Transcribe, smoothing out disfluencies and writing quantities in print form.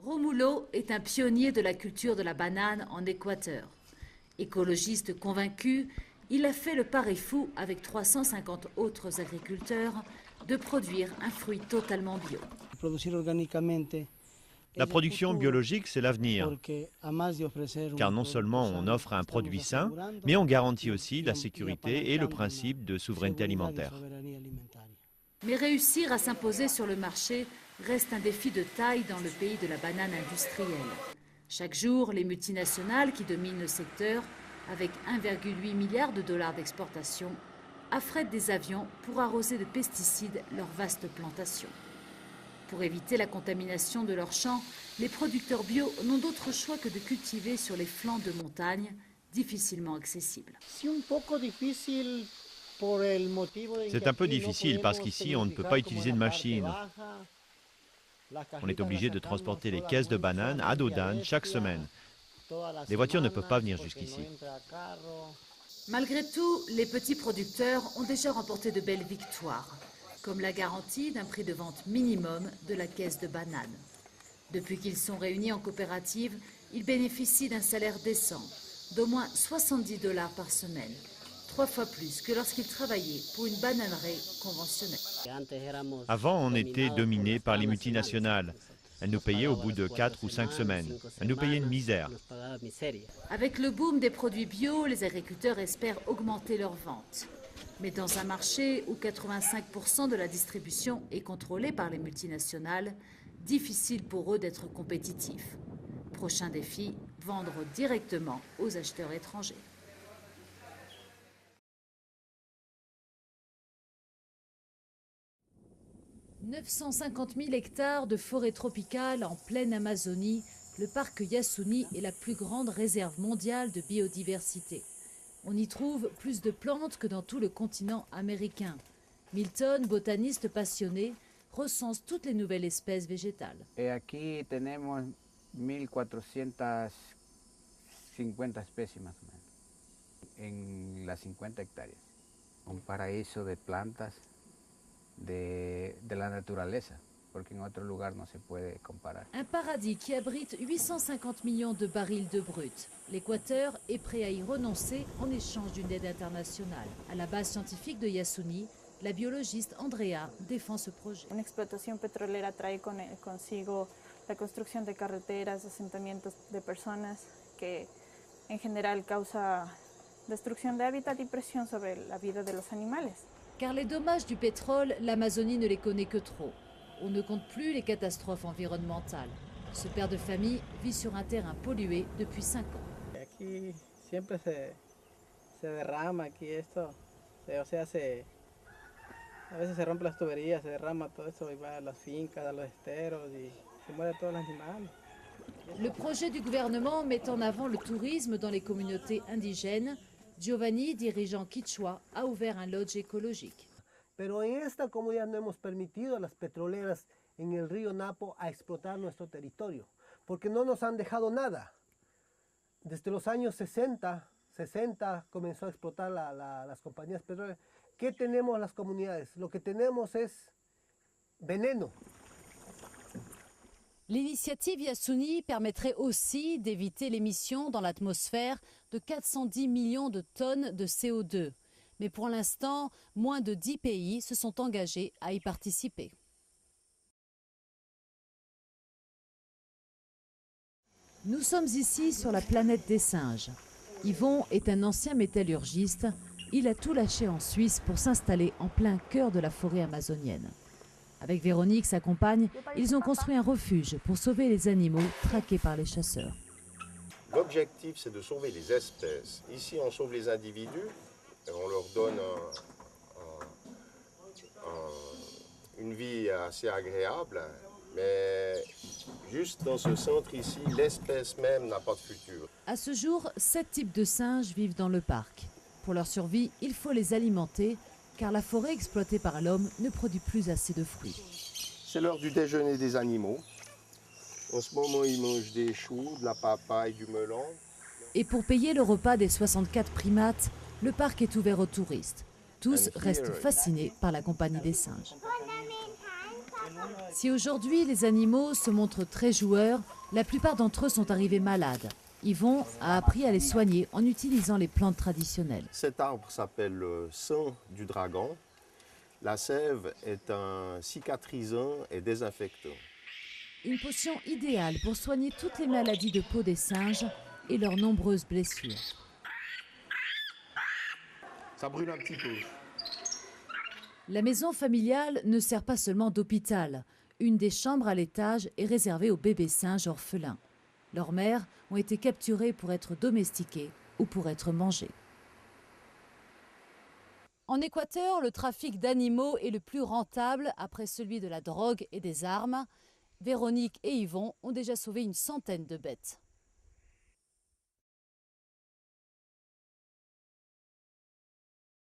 Romulo est un pionnier de la culture de la banane en Équateur. Écologiste convaincu, il a fait le pari fou avec 350 autres agriculteurs de produire un fruit totalement bio. La production biologique, c'est l'avenir, car non seulement on offre un produit sain, mais on garantit aussi la sécurité et le principe de souveraineté alimentaire. Mais réussir à s'imposer sur le marché reste un défi de taille dans le pays de la banane industrielle. Chaque jour, les multinationales qui dominent le secteur, avec 1,8 milliard de dollars d'exportation, affrètent des avions pour arroser de pesticides leurs vastes plantations. Pour éviter la contamination de leurs champs, les producteurs bio n'ont d'autre choix que de cultiver sur les flancs de montagnes, difficilement accessibles. C'est un peu difficile parce qu'ici, on ne peut pas utiliser de machine. On est obligé de transporter les caisses de bananes à Dodane chaque semaine. Les voitures ne peuvent pas venir jusqu'ici. Malgré tout, les petits producteurs ont déjà remporté de belles victoires, comme la garantie d'un prix de vente minimum de la caisse de bananes. Depuis qu'ils sont réunis en coopérative, ils bénéficient d'un salaire décent, d'au moins 70 $ par semaine, 3 fois plus que lorsqu'ils travaillaient pour une bananerie conventionnelle. Avant, on était dominé par les multinationales. Elles nous payaient au bout de 4 ou 5 semaines. Elles nous payaient une misère. Avec le boom des produits bio, les agriculteurs espèrent augmenter leurs ventes. Mais dans un marché où 85% de la distribution est contrôlée par les multinationales, difficile pour eux d'être compétitifs. Prochain défi, vendre directement aux acheteurs étrangers. « 950 000 hectares de forêt tropicale en pleine Amazonie, le parc Yasuni est la plus grande réserve mondiale de biodiversité. On y trouve plus de plantes que dans tout le continent américain. Milton, botaniste passionné, recense toutes les nouvelles espèces végétales. Aquí tenemos 1450 especies más o menos en las 50 hectáreas. Un paraíso de plantas de la naturaleza, porque en otro lugar no se puede comparar. Un paradis qui abrite 850 millions de barils de brut. L'Équateur est prêt à y renoncer en échange d'une aide internationale. À la base scientifique de Yasuni, la biologiste Andrea défend ce projet. Una explotación petrolera trae consigo la construcción de carreteras, asentamientos de personas que en general causa destrucción de hábitat y presión sobre la vida de los animales. Car les dommages du pétrole, l'Amazonie ne les connaît que trop. On ne compte plus les catastrophes environnementales. Ce père de famille vit sur un terrain pollué depuis 5 ans. Aquí siempre se derrama aquí esto, a veces se rompen las tuberías, se derrama todo esto y va a las fincas, a los esteros y se mueren todos los animales. Le projet du gouvernement met en avant le tourisme dans les communautés indigènes. Giovanni, dirigeant Quichua, a ouvert un lodge écologique. Pero en esta comunidad no hemos permitido a las petroleras en el río Napo a explotar nuestro territorio, porque no nos han dejado nada. Desde los años 60 comenzó a explotar las compañías petroleras. ¿Qué tenemos las comunidades? Lo que tenemos es veneno. L'initiative Yasuni permettrait aussi d'éviter l'émission dans l'atmosphère de 410 millions de tonnes de CO2. Mais pour l'instant, moins de 10 pays se sont engagés à y participer. Nous sommes ici sur la planète des singes. Yvon est un ancien métallurgiste. Il a tout lâché en Suisse pour s'installer en plein cœur de la forêt amazonienne. Avec Véronique, sa compagne, ils ont construit un refuge pour sauver les animaux traqués par les chasseurs. L'objectif, c'est de sauver les espèces. Ici, on sauve les individus et on leur donne une vie assez agréable. Mais juste dans ce centre ici, l'espèce même n'a pas de futur. À ce jour, 7 types de singes vivent dans le parc. Pour leur survie, il faut les alimenter, car la forêt exploitée par l'homme ne produit plus assez de fruits. C'est l'heure du déjeuner des animaux. En ce moment, ils mangent des choux, de la papaye, du melon. Et pour payer le repas des 64 primates, le parc est ouvert aux touristes. Tous restent fascinés par la compagnie des singes. Si aujourd'hui les animaux se montrent très joueurs, la plupart d'entre eux sont arrivés malades. Yvon a appris à les soigner en utilisant les plantes traditionnelles. Cet arbre s'appelle le sang du dragon. La sève est un cicatrisant et désinfectant. Une potion idéale pour soigner toutes les maladies de peau des singes et leurs nombreuses blessures. Ça brûle un petit peu. La maison familiale ne sert pas seulement d'hôpital. Une des chambres à l'étage est réservée aux bébés singes orphelins. Leurs mères ont été capturées pour être domestiquées ou pour être mangées. En Équateur, le trafic d'animaux est le plus rentable après celui de la drogue et des armes. Véronique et Yvon ont déjà sauvé une centaine de bêtes.